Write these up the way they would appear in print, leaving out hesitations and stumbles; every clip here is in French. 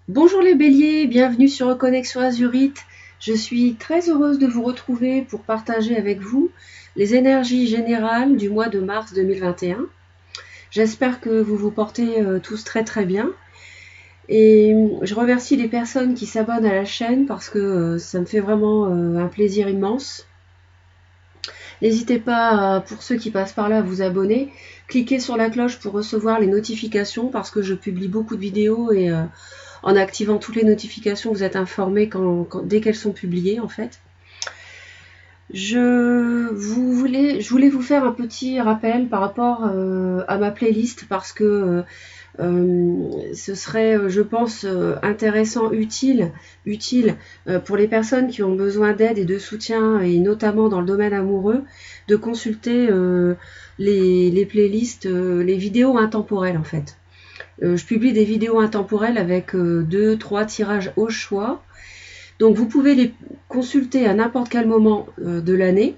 Bonjour les béliers, bienvenue sur Reconnexion Azurite. Je suis très heureuse de vous retrouver pour partager avec vous les énergies générales du mois de mars 2021. J'espère que vous vous portez tous très très bien. Et je remercie les personnes qui s'abonnent à la chaîne parce que ça me fait vraiment un plaisir immense. N'hésitez pas, pour ceux qui passent par là, à vous abonner. Cliquez sur la cloche pour recevoir les notifications parce que je publie beaucoup de vidéos et en activant toutes les notifications, vous êtes informés dès qu'elles sont publiées en fait. Je voulais vous faire un petit rappel par rapport à ma playlist parce que ce serait, je pense, intéressant, utile pour les personnes qui ont besoin d'aide et de soutien, et notamment dans le domaine amoureux, de consulter les playlists, les vidéos intemporelles en fait. Je publie des vidéos intemporelles avec 2-3 tirages au choix. Donc vous pouvez les consulter à n'importe quel moment de l'année.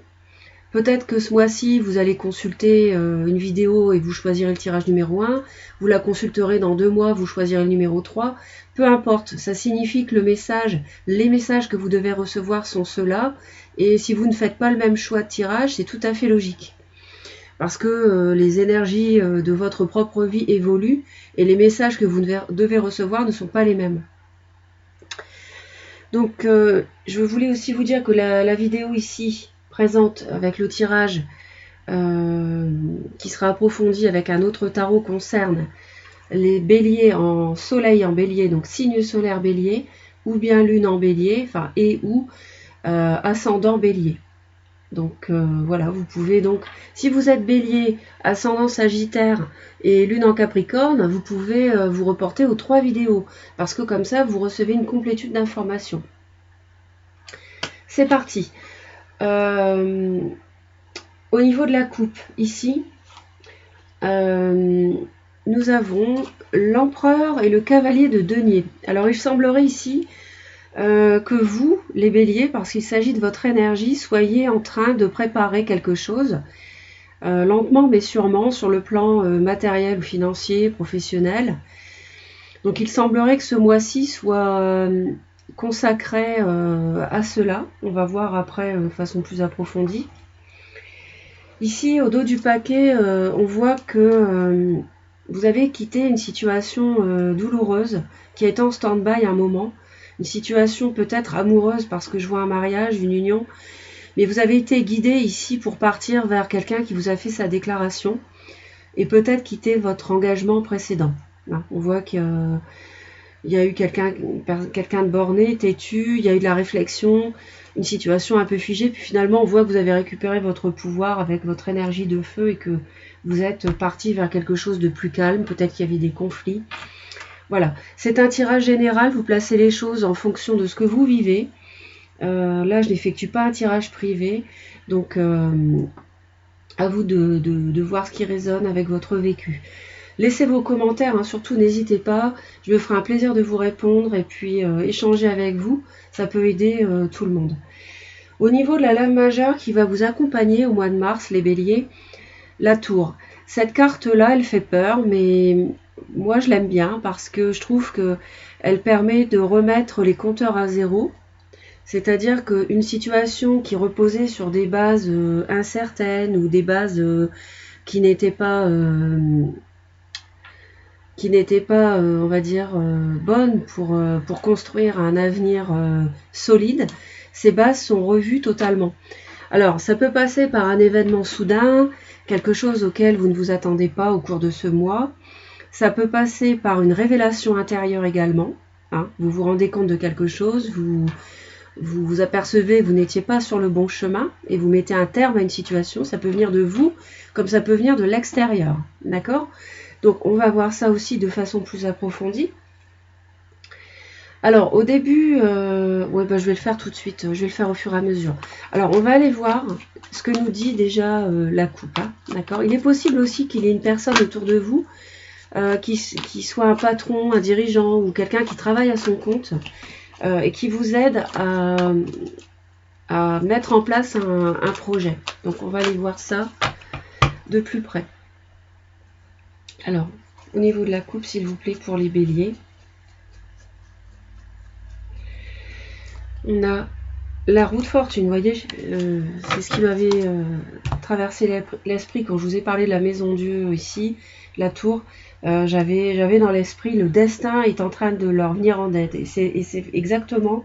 Peut-être que ce mois-ci, vous allez consulter une vidéo et vous choisirez le tirage numéro 1. Vous la consulterez dans 2 mois, vous choisirez le numéro 3. Peu importe, ça signifie que les messages que vous devez recevoir sont ceux-là. Et si vous ne faites pas le même choix de tirage, c'est tout à fait logique. Parce que les énergies de votre propre vie évoluent et les messages que vous devez recevoir ne sont pas les mêmes. Donc je voulais aussi vous dire que la vidéo ici présente avec le tirage qui sera approfondi avec un autre tarot concerne les béliers en soleil en bélier, donc signe solaire bélier, ou bien lune en bélier, enfin et ou ascendant bélier. Donc voilà, vous pouvez donc, si vous êtes bélier, ascendant sagittaire et lune en capricorne, vous pouvez vous reporter aux 3 vidéos, parce que comme ça, vous recevez une complétude d'informations. C'est parti. Au niveau de la coupe, ici, nous avons l'empereur et le cavalier de denier. Alors il semblerait ici que vous, les béliers, parce qu'il s'agit de votre énergie, soyez en train de préparer quelque chose, lentement mais sûrement, sur le plan matériel ou financier, professionnel. Donc il semblerait que ce mois-ci soit consacré à cela. On va voir après de façon plus approfondie. Ici, au dos du paquet, on voit que vous avez quitté une situation douloureuse qui a été en stand-by un moment. Une situation peut-être amoureuse parce que je vois un mariage, une union. Mais vous avez été guidé ici pour partir vers quelqu'un qui vous a fait sa déclaration et peut-être quitter votre engagement précédent. Là, on voit qu'il y a eu quelqu'un de borné, têtu, il y a eu de la réflexion, une situation un peu figée, puis finalement on voit que vous avez récupéré votre pouvoir avec votre énergie de feu et que vous êtes parti vers quelque chose de plus calme, peut-être qu'il y avait des conflits. Voilà, c'est un tirage général, vous placez les choses en fonction de ce que vous vivez. Là, je n'effectue pas un tirage privé, donc à vous de voir ce qui résonne avec votre vécu. Laissez vos commentaires, hein, surtout n'hésitez pas, je me ferai un plaisir de vous répondre et puis échanger avec vous, ça peut aider tout le monde. Au niveau de la lame majeure qui va vous accompagner au mois de mars, les béliers, la tour. Cette carte-là, elle fait peur, mais moi je l'aime bien parce que je trouve qu'elle permet de remettre les compteurs à zéro. C'est-à-dire qu'une situation qui reposait sur des bases incertaines ou des bases qui n'étaient pas, on va dire, bonnes pour construire un avenir solide, ces bases sont revues totalement. Alors, ça peut passer par un événement soudain, quelque chose auquel vous ne vous attendez pas au cours de ce mois. Ça peut passer par une révélation intérieure également. Hein. Vous vous rendez compte de quelque chose, vous apercevez que vous n'étiez pas sur le bon chemin et vous mettez un terme à une situation. Ça peut venir de vous comme ça peut venir de l'extérieur. D'accord ? Donc, on va voir ça aussi de façon plus approfondie. Alors, au début, je vais le faire tout de suite. Je vais le faire au fur et à mesure. Alors, on va aller voir ce que nous dit déjà la coupe. Hein, d'accord ? Il est possible aussi qu'il y ait une personne autour de vous qui soit un patron, un dirigeant ou quelqu'un qui travaille à son compte et qui vous aide à mettre en place un projet. Donc, on va aller voir ça de plus près. Alors, au niveau de la coupe, s'il vous plaît, pour les béliers. On a la roue de fortune, vous voyez, c'est ce qui m'avait traversé l'esprit quand je vous ai parlé de la maison Dieu ici, la tour. J'avais dans l'esprit le destin est en train de leur venir en aide. Et c'est exactement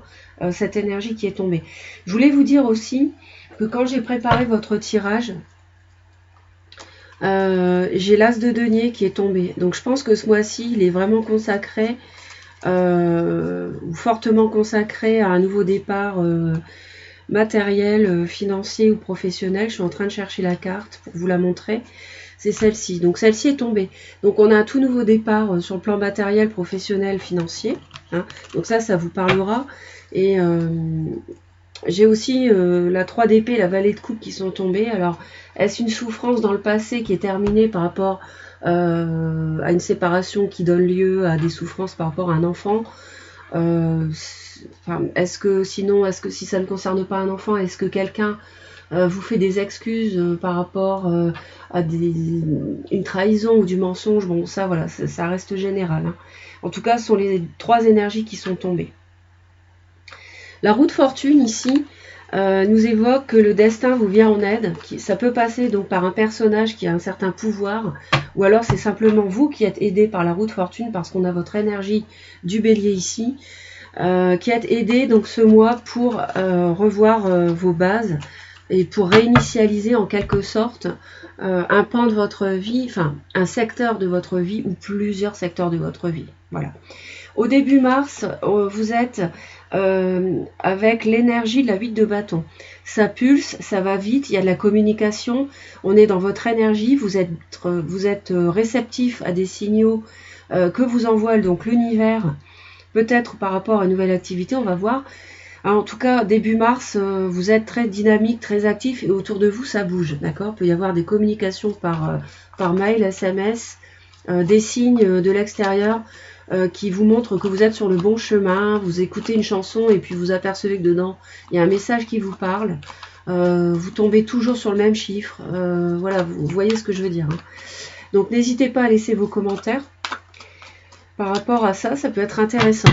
cette énergie qui est tombée. Je voulais vous dire aussi que quand j'ai préparé votre tirage, j'ai l'as de denier qui est tombé. Donc je pense que ce mois-ci, il est vraiment consacré, ou fortement consacré à un nouveau départ matériel, financier ou professionnel. Je suis en train de chercher la carte pour vous la montrer. C'est celle-ci. Donc celle-ci est tombée. Donc on a un tout nouveau départ sur le plan matériel, professionnel, financier. Hein. Donc ça vous parlera. Et j'ai aussi la 3 d'épée, la vallée de coupe qui sont tombées. Alors, est-ce une souffrance dans le passé qui est terminée par rapport à une séparation qui donne lieu à des souffrances par rapport à un enfant est-ce que si ça ne concerne pas un enfant, est-ce que quelqu'un vous fait des excuses par rapport à une trahison ou du mensonge? Bon, ça, voilà, ça reste général. Hein. En tout cas, ce sont les 3 énergies qui sont tombées. La roue de fortune, ici, nous évoque que le destin vous vient en aide. Ça peut passer donc par un personnage qui a un certain pouvoir, ou alors c'est simplement vous qui êtes aidé par la roue de fortune, parce qu'on a votre énergie du bélier ici, qui êtes aidé donc ce mois pour revoir vos bases, et pour réinitialiser en quelque sorte un pan de votre vie, enfin un secteur de votre vie, ou plusieurs secteurs de votre vie. Voilà. Au début mars, vous êtes avec l'énergie de la 8 de bâton. Ça pulse, ça va vite, il y a de la communication, on est dans votre énergie, vous êtes réceptif à des signaux que vous envoie donc l'univers, peut-être par rapport à une nouvelle activité, on va voir. Alors, en tout cas, début mars, vous êtes très dynamique, très actif, et autour de vous, ça bouge, d'accord ? Il peut y avoir des communications par mail, SMS, des signes de l'extérieur, qui vous montre que vous êtes sur le bon chemin. Vous écoutez une chanson et puis vous apercevez que dedans il y a un message qui vous parle, vous tombez toujours sur le même chiffre, voilà, vous voyez ce que je veux dire, hein. Donc n'hésitez pas à laisser vos commentaires par rapport à ça, ça peut être intéressant.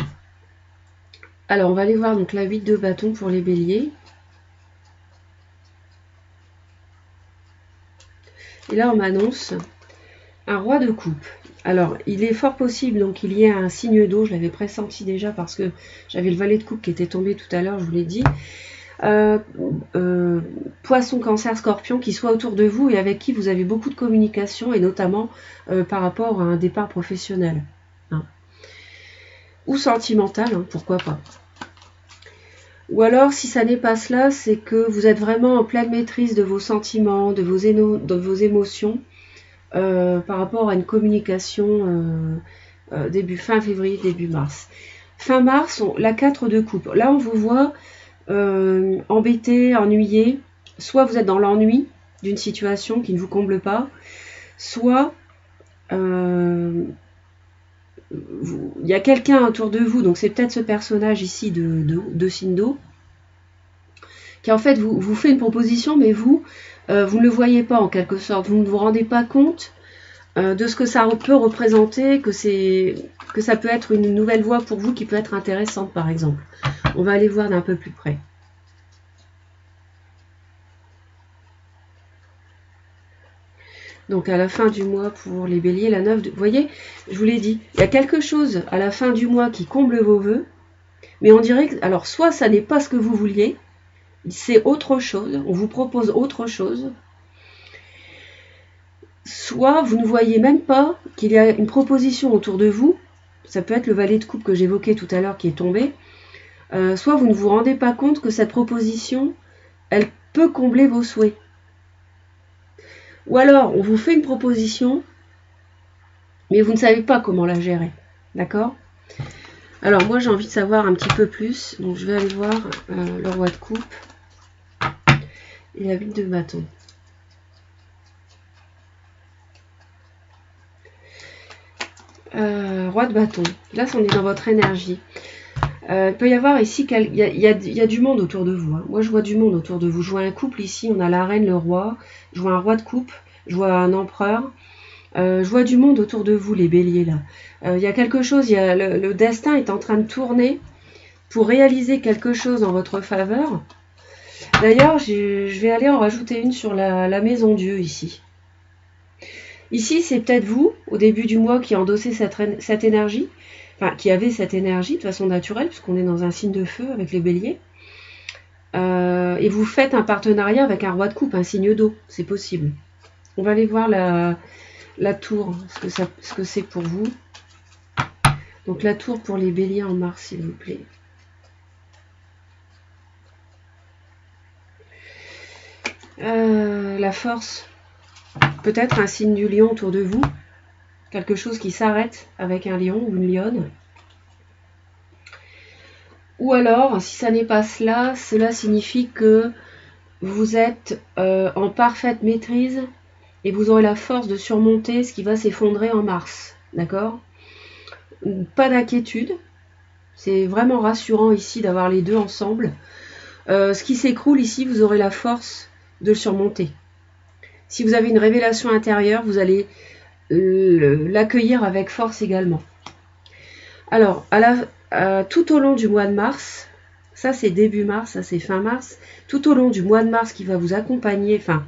Alors on va aller voir donc la 8 de bâton pour les béliers. Et là on m'annonce un roi de coupe. Alors, il est fort possible donc qu'il y ait un signe d'eau, je l'avais pressenti déjà parce que j'avais le valet de coupe qui était tombé tout à l'heure, je vous l'ai dit. Poisson, cancer, scorpion, qui soit autour de vous et avec qui vous avez beaucoup de communication, et notamment par rapport à un départ professionnel. Hein. Ou sentimental, hein, pourquoi pas. Ou alors, si ça n'est pas cela, c'est que vous êtes vraiment en pleine maîtrise de vos sentiments, de vos émotions, par rapport à une communication fin février, début mars. Fin mars, la 4 de coupe. Là, on vous voit embêté, ennuyé. Soit vous êtes dans l'ennui d'une situation qui ne vous comble pas, soit il y a quelqu'un autour de vous, donc c'est peut-être ce personnage ici de signe d'eau, qui en fait vous fait une proposition, mais vous ne le voyez pas en quelque sorte, vous ne vous rendez pas compte de ce que ça peut représenter, que ça peut être une nouvelle voie pour vous qui peut être intéressante par exemple. On va aller voir d'un peu plus près. Donc à la fin du mois pour les béliers, la 9 de... Vous voyez, je vous l'ai dit, il y a quelque chose à la fin du mois qui comble vos vœux, mais on dirait que, alors soit ça n'est pas ce que vous vouliez, c'est autre chose, on vous propose autre chose, soit vous ne voyez même pas qu'il y a une proposition autour de vous, ça peut être le valet de coupe que j'évoquais tout à l'heure qui est tombé, soit vous ne vous rendez pas compte que cette proposition, elle peut combler vos souhaits. Ou alors, on vous fait une proposition, mais vous ne savez pas comment la gérer, d'accord ? Alors moi j'ai envie de savoir un petit peu plus, donc je vais aller voir le roi de coupe et la 8 de bâton. Roi de bâton, là on est dans votre énergie. Il peut y avoir ici, il y a du monde autour de vous. Hein. Moi je vois du monde autour de vous. Je vois un couple ici, on a la reine, le roi, je vois un roi de coupe, je vois un empereur. Je vois du monde autour de vous, les béliers là. Il y a quelque chose, le destin est en train de tourner pour réaliser quelque chose en votre faveur. D'ailleurs, je vais aller en rajouter une sur la maison Dieu ici. Ici, c'est peut-être vous, au début du mois, qui endossez cette énergie, enfin, qui avez cette énergie de façon naturelle, puisqu'on est dans un signe de feu avec les béliers. Et vous faites un partenariat avec un roi de coupe, un signe d'eau, c'est possible. On va aller voir la tour, ce que c'est pour vous. Donc la tour pour les béliers en mars, s'il vous plaît. La force, peut-être un signe du lion autour de vous, quelque chose qui s'arrête avec un lion ou une lionne. Ou alors, si ça n'est pas cela, cela signifie que vous êtes en parfaite maîtrise et vous aurez la force de surmonter ce qui va s'effondrer en mars. D'accord? Pas d'inquiétude. C'est vraiment rassurant ici d'avoir les deux ensemble. Ce qui s'écroule ici, vous aurez la force de le surmonter. Si vous avez une révélation intérieure, vous allez l'accueillir avec force également. Alors, tout au long du mois de mars, ça c'est début mars, ça c'est fin mars, tout au long du mois de mars qui va vous accompagner, enfin,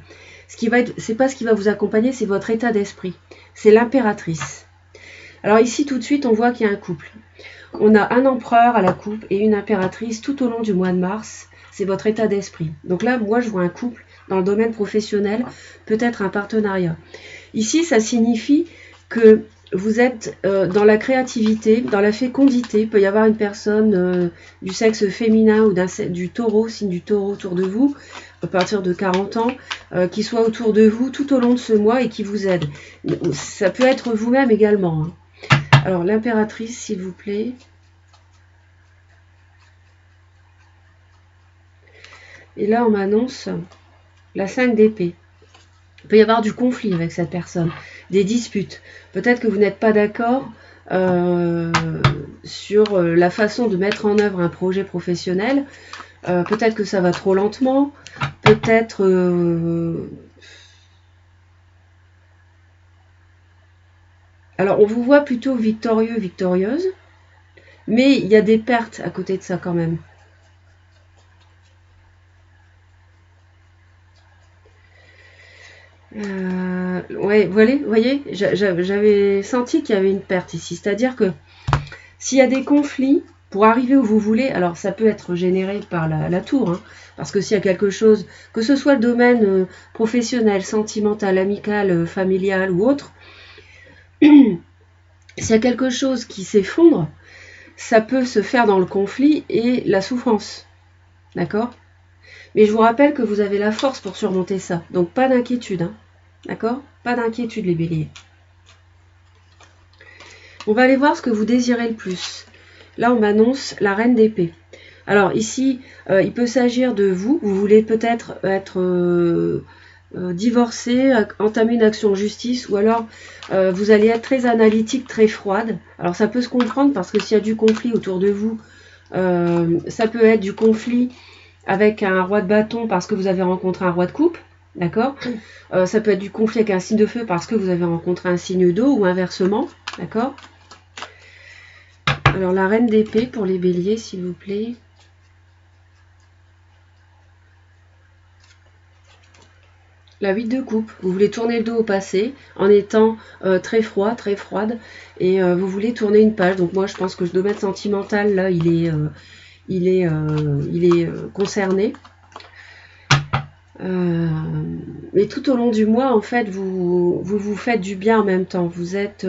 c'est pas ce qui va vous accompagner, c'est votre état d'esprit. C'est l'impératrice. Alors ici, tout de suite, on voit qu'il y a un couple. On a un empereur à la coupe et une impératrice tout au long du mois de mars. C'est votre état d'esprit. Donc là, moi, je vois un couple dans le domaine professionnel, peut-être un partenariat. Ici, ça signifie que vous êtes dans la créativité, dans la fécondité. Il peut y avoir une personne du sexe féminin ou du taureau, signe du taureau autour de vous, à partir de 40 ans, qui soit autour de vous tout au long de ce mois et qui vous aide. Ça peut être vous-même également. Hein. Alors, l'impératrice, s'il vous plaît. Et là, on m'annonce la 5 d'épée. Il peut y avoir du conflit avec cette personne, des disputes. Peut-être que vous n'êtes pas d'accord sur la façon de mettre en œuvre un projet professionnel. Peut-être que ça va trop lentement. Peut-être... Alors, on vous voit plutôt victorieux, victorieuse. Mais il y a des pertes à côté de ça quand même. Ouais, vous voyez, j'avais senti qu'il y avait une perte ici. C'est-à-dire que s'il y a des conflits, pour arriver où vous voulez, alors ça peut être généré par la tour, hein, parce que s'il y a quelque chose, que ce soit le domaine professionnel, sentimental, amical, familial ou autre, s'il y a quelque chose qui s'effondre, ça peut se faire dans le conflit et la souffrance. D'accord ? Mais je vous rappelle que vous avez la force pour surmonter ça. Donc pas d'inquiétude. Hein. D'accord ? Pas d'inquiétude les béliers. On va aller voir ce que vous désirez le plus. Là on m'annonce la reine d'épée. Alors ici, il peut s'agir de vous. Vous voulez peut-être être divorcé, entamer une action en justice. Ou alors vous allez être très analytique, très froide. Alors ça peut se comprendre parce que s'il y a du conflit autour de vous, ça peut être du conflit avec un roi de bâton parce que vous avez rencontré un roi de coupe, d'accord ? Ça peut être du conflit avec un signe de feu parce que vous avez rencontré un signe d'eau ou inversement, d'accord ? Alors la reine d'épée pour les béliers, s'il vous plaît. La 8 de coupe, vous voulez tourner le dos au passé en étant très froid, très froide, et vous voulez tourner une page. Donc moi je pense que le domaine sentimental, là, il est concerné. Mais tout au long du mois, en fait, vous faites du bien en même temps. Vous êtes...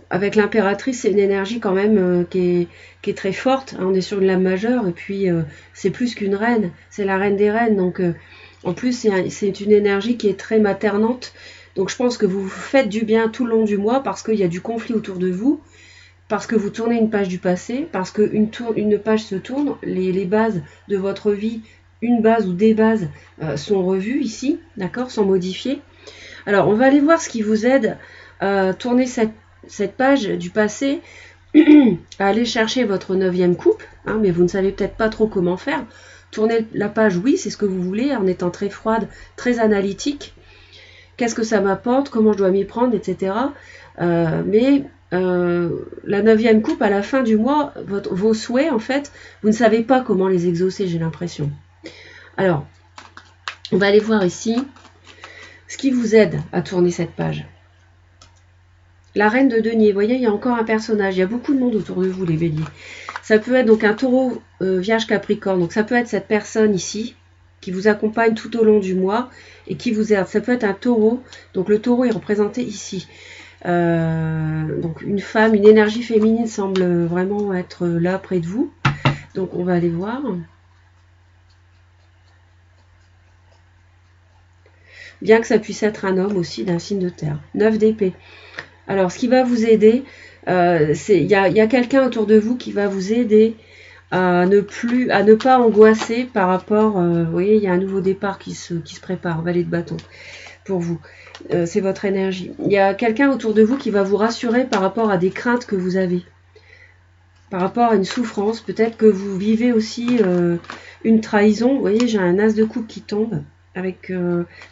avec l'impératrice, c'est une énergie quand même qui est très forte. On est sur une lame majeure, et puis c'est plus qu'une reine. C'est la reine des reines. Donc, en plus, c'est une énergie qui est très maternante. Donc, je pense que vous faites du bien tout le long du mois parce qu'il y a du conflit autour de vous. Parce que vous tournez une page du passé, parce qu'une page se tourne, les bases de votre vie, une base ou des bases sont revues ici, d'accord, sont modifiées. Alors, on va aller voir ce qui vous aide à tourner cette page du passé, à aller chercher votre 9e coupe, hein, mais vous ne savez peut-être pas trop comment faire. Tourner la page, oui, c'est ce que vous voulez, en étant très froide, très analytique. Qu'est-ce que ça m'apporte, comment je dois m'y prendre, etc. Mais la 9e coupe, à la fin du mois, vos souhaits, en fait, vous ne savez pas comment les exaucer, j'ai l'impression. Alors, on va aller voir ici ce qui vous aide à tourner cette page. La reine de denier, vous voyez, il y a encore un personnage, il y a beaucoup de monde autour de vous, les béliers. Ça peut être donc un taureau vierge capricorne, donc ça peut être cette personne ici, qui vous accompagne tout au long du mois et qui vous aide. Ça peut être un taureau, donc le taureau est représenté ici. Donc une femme, une énergie féminine semble vraiment être là près de vous. Donc on va aller voir. Bien que ça puisse être un homme aussi d'un signe de terre. 9 d'épée. Alors ce qui va vous aider, il y a quelqu'un autour de vous qui va vous aider à ne pas angoisser par rapport, vous voyez, il y a un nouveau départ qui se prépare, valet de bâton, pour vous. C'est votre énergie. Il y a quelqu'un autour de vous qui va vous rassurer par rapport à des craintes que vous avez. Par rapport à une souffrance, peut-être que vous vivez aussi une trahison. Vous voyez, j'ai un as de coupe qui tombe. Avec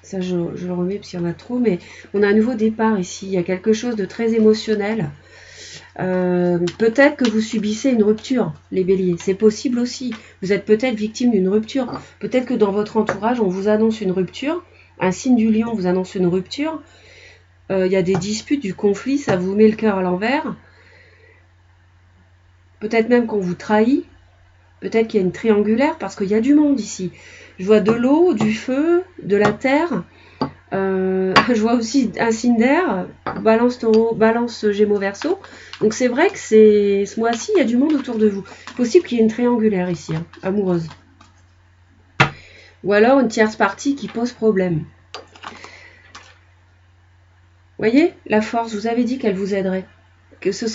ça, je le remets parce qu'il y en a trop, mais on a un nouveau départ ici. Il y a quelque chose de très émotionnel. Peut-être que vous subissez une rupture, les béliers. C'est possible aussi. Vous êtes peut-être victime d'une rupture. Peut-être que dans votre entourage, on vous annonce une rupture. Un signe du lion vous annonce une rupture. Il y a des disputes, du conflit, ça vous met le cœur à l'envers. Peut-être même qu'on vous trahit. Peut-être qu'il y a une triangulaire parce qu'il y a du monde ici. Je vois de l'eau, du feu, de la terre. Je vois aussi un signe d'air, balance taureau, balance gémeaux verseau. Donc c'est vrai que ce mois-ci, il y a du monde autour de vous. Possible qu'il y ait une triangulaire ici, hein, amoureuse. Ou alors une tierce partie qui pose problème. Voyez, la force, vous avez dit qu'elle vous aiderait.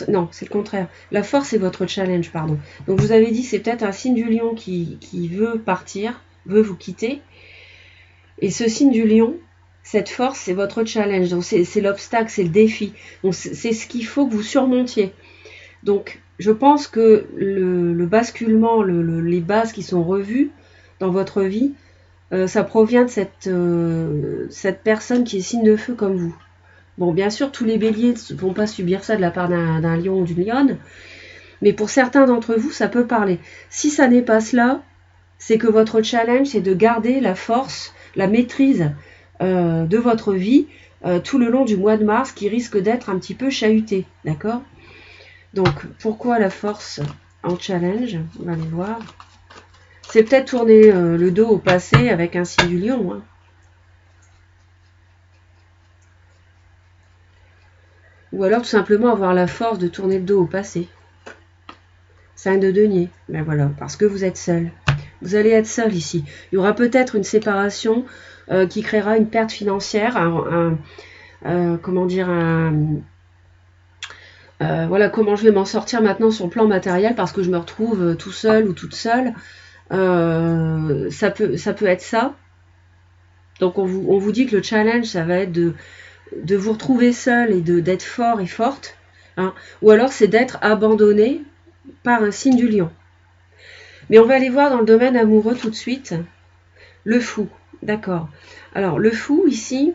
Non, c'est le contraire. La force, c'est votre challenge, pardon. Donc je vous avais dit, c'est peut-être un signe du lion qui veut partir, veut vous quitter. Et ce signe du lion, cette force, c'est votre challenge. Donc c'est l'obstacle, c'est le défi. Donc c'est ce qu'il faut que vous surmontiez. Donc je pense que le basculement, les bases qui sont revues dans votre vie, ça provient de cette personne qui est signe de feu comme vous. Bon, bien sûr, tous les béliers ne vont pas subir ça de la part d'un lion ou d'une lionne, mais pour certains d'entre vous, ça peut parler. Si ça n'est pas cela, c'est que votre challenge, c'est de garder la force, la maîtrise de votre vie tout le long du mois de mars, qui risque d'être un petit peu chahuté, d'accord? Donc, pourquoi la force en challenge? On va aller voir. C'est peut-être tourner le dos au passé avec un signe du lion, hein. Ou alors tout simplement avoir la force de tourner le dos au passé. 5 de denier. Ben voilà, parce que vous êtes seul. Vous allez être seul ici. Il y aura peut-être une séparation qui créera une perte financière. Comment dire, voilà comment je vais m'en sortir maintenant sur le plan matériel parce que je me retrouve tout seul ou toute seule. Ça peut être ça. Donc on vous dit que le challenge, ça va être de vous retrouver seul et d'être fort et forte, hein. Ou alors c'est d'être abandonné par un signe du lion. Mais on va aller voir dans le domaine amoureux tout de suite. Le fou, d'accord. Alors le fou ici,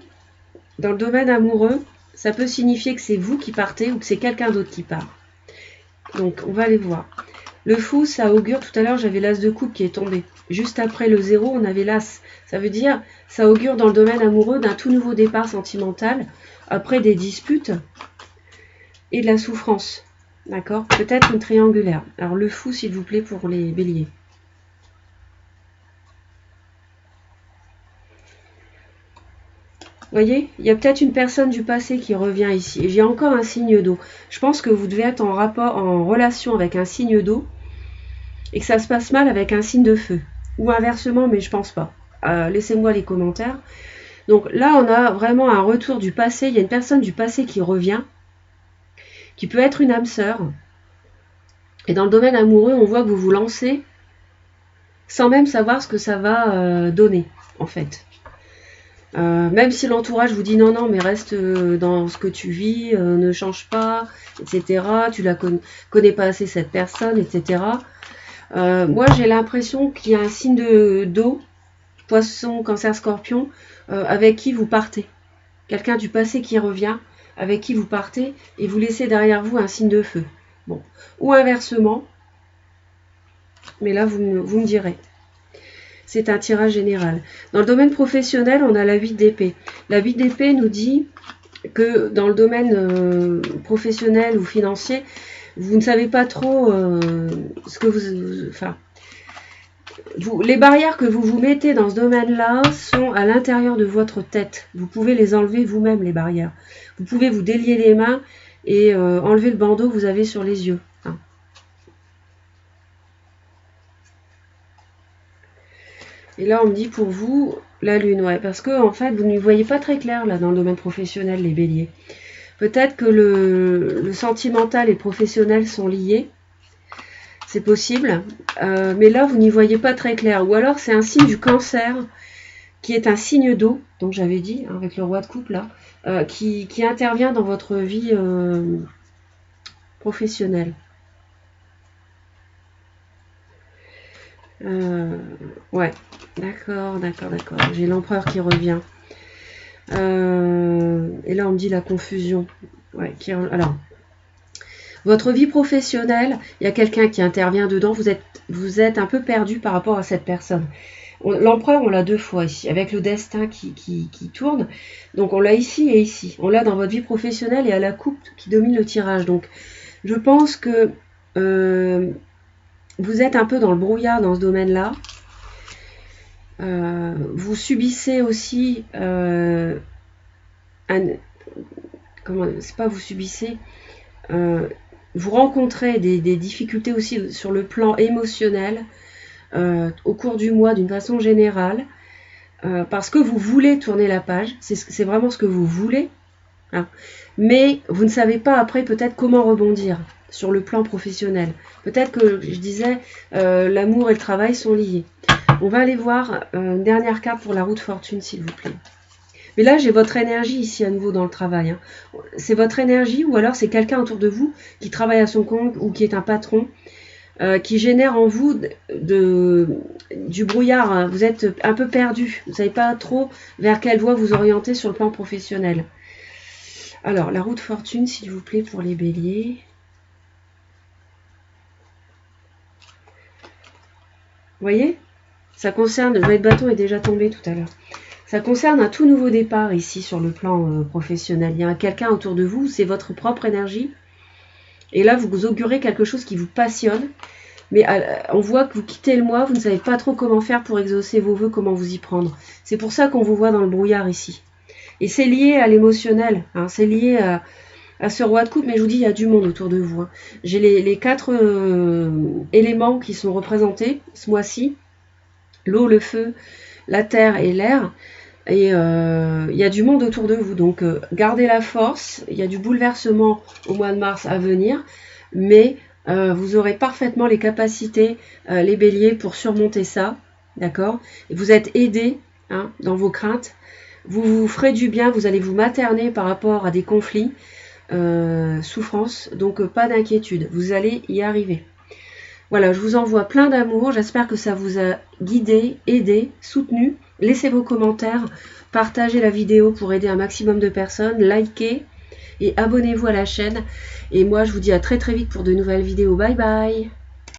dans le domaine amoureux, ça peut signifier que c'est vous qui partez ou que c'est quelqu'un d'autre qui part. Donc on va aller voir. Le fou, ça augure, tout à l'heure j'avais l'as de coupe qui est tombé. Juste après le 0, on avait l'as. Ça veut dire, ça augure dans le domaine amoureux d'un tout nouveau départ sentimental, après des disputes et de la souffrance. D'accord? Peut-être une triangulaire. Alors le fou, s'il vous plaît, pour les béliers. Vous voyez, il y a peut-être une personne du passé qui revient ici. Et j'ai encore un signe d'eau. Je pense que vous devez être en relation avec un signe d'eau et que ça se passe mal avec un signe de feu. Ou inversement, mais je pense pas. Laissez-moi les commentaires. Donc là, on a vraiment un retour du passé. Il y a une personne du passé qui revient, qui peut être une âme sœur. Et dans le domaine amoureux, on voit que vous vous lancez sans même savoir ce que ça va donner, en fait. Même si l'entourage vous dit non, mais reste dans ce que tu vis, ne change pas, etc. Tu la connais pas assez cette personne, etc. Moi, j'ai l'impression qu'il y a un signe d'eau, poisson, cancer, scorpion, avec qui vous partez. Quelqu'un du passé qui revient, avec qui vous partez et vous laissez derrière vous un signe de feu. Bon. Ou inversement, mais là vous me direz. C'est un tirage général. Dans le domaine professionnel, on a la 8 d'épée. La 8 d'épée nous dit que dans le domaine professionnel ou financier, vous ne savez pas trop ce que les barrières que vous vous mettez dans ce domaine-là sont à l'intérieur de votre tête. Vous pouvez les enlever vous-même, les barrières. Vous pouvez vous délier les mains et enlever le bandeau que vous avez sur les yeux. Hein. Et là, on me dit pour vous, la lune, ouais, parce que en fait, vous ne voyez pas très clair là dans le domaine professionnel, les béliers. Peut-être que le sentimental et le professionnel sont liés. C'est possible. Mais là, vous n'y voyez pas très clair. Ou alors, c'est un signe du cancer, qui est un signe d'eau, donc j'avais dit, hein, avec le roi de coupe là, qui intervient dans votre vie professionnelle. Ouais, d'accord. J'ai l'empereur qui revient. Et là, on me dit la confusion. Ouais, alors, votre vie professionnelle, il y a quelqu'un qui intervient dedans. Vous êtes un peu perdu par rapport à cette personne. L'empereur, on l'a 2 fois ici, avec le destin qui tourne. Donc, on l'a ici et ici. On l'a dans votre vie professionnelle et à la coupe qui domine le tirage. Donc, je pense que vous êtes un peu dans le brouillard dans ce domaine-là. Vous subissez aussi vous rencontrez des difficultés aussi sur le plan émotionnel au cours du mois d'une façon générale parce que vous voulez tourner la page, c'est vraiment ce que vous voulez, hein, mais vous ne savez pas après peut-être comment rebondir sur le plan professionnel. Peut-être que je disais l'amour et le travail sont liés. On va aller voir une dernière carte pour la roue de fortune, s'il vous plaît. Mais là, j'ai votre énergie ici à nouveau dans le travail. Hein. C'est votre énergie ou alors c'est quelqu'un autour de vous qui travaille à son compte ou qui est un patron qui génère en vous du brouillard. Hein. Vous êtes un peu perdu. Vous ne savez pas trop vers quelle voie vous orienter sur le plan professionnel. Alors, la roue de fortune, s'il vous plaît, pour les béliers. Vous voyez ? Ça concerne, le valet de bâton est déjà tombé tout à l'heure. Ça concerne un tout nouveau départ ici sur le plan professionnel. Il y a quelqu'un autour de vous, c'est votre propre énergie. Et là, vous augurez quelque chose qui vous passionne. Mais on voit que vous quittez le mois, vous ne savez pas trop comment faire pour exaucer vos vœux, comment vous y prendre. C'est pour ça qu'on vous voit dans le brouillard ici. Et c'est lié à l'émotionnel, hein, c'est lié à ce roi de coupe, mais je vous dis, il y a du monde autour de vous. Hein. J'ai les 4 éléments qui sont représentés ce mois-ci. L'eau, le feu, la terre et l'air. Et il y a du monde autour de vous. Donc, gardez la force. Il y a du bouleversement au mois de mars à venir. Mais vous aurez parfaitement les capacités, les béliers, pour surmonter ça. D'accord ? Vous êtes aidés hein, dans vos craintes. Vous vous ferez du bien. Vous allez vous materner par rapport à des conflits, souffrances. Donc, pas d'inquiétude. Vous allez y arriver. Voilà, je vous envoie plein d'amour. J'espère que ça vous a guidé, aidé, soutenu. Laissez vos commentaires, partagez la vidéo pour aider un maximum de personnes, likez et abonnez-vous à la chaîne. Et moi, je vous dis à très très vite pour de nouvelles vidéos. Bye bye!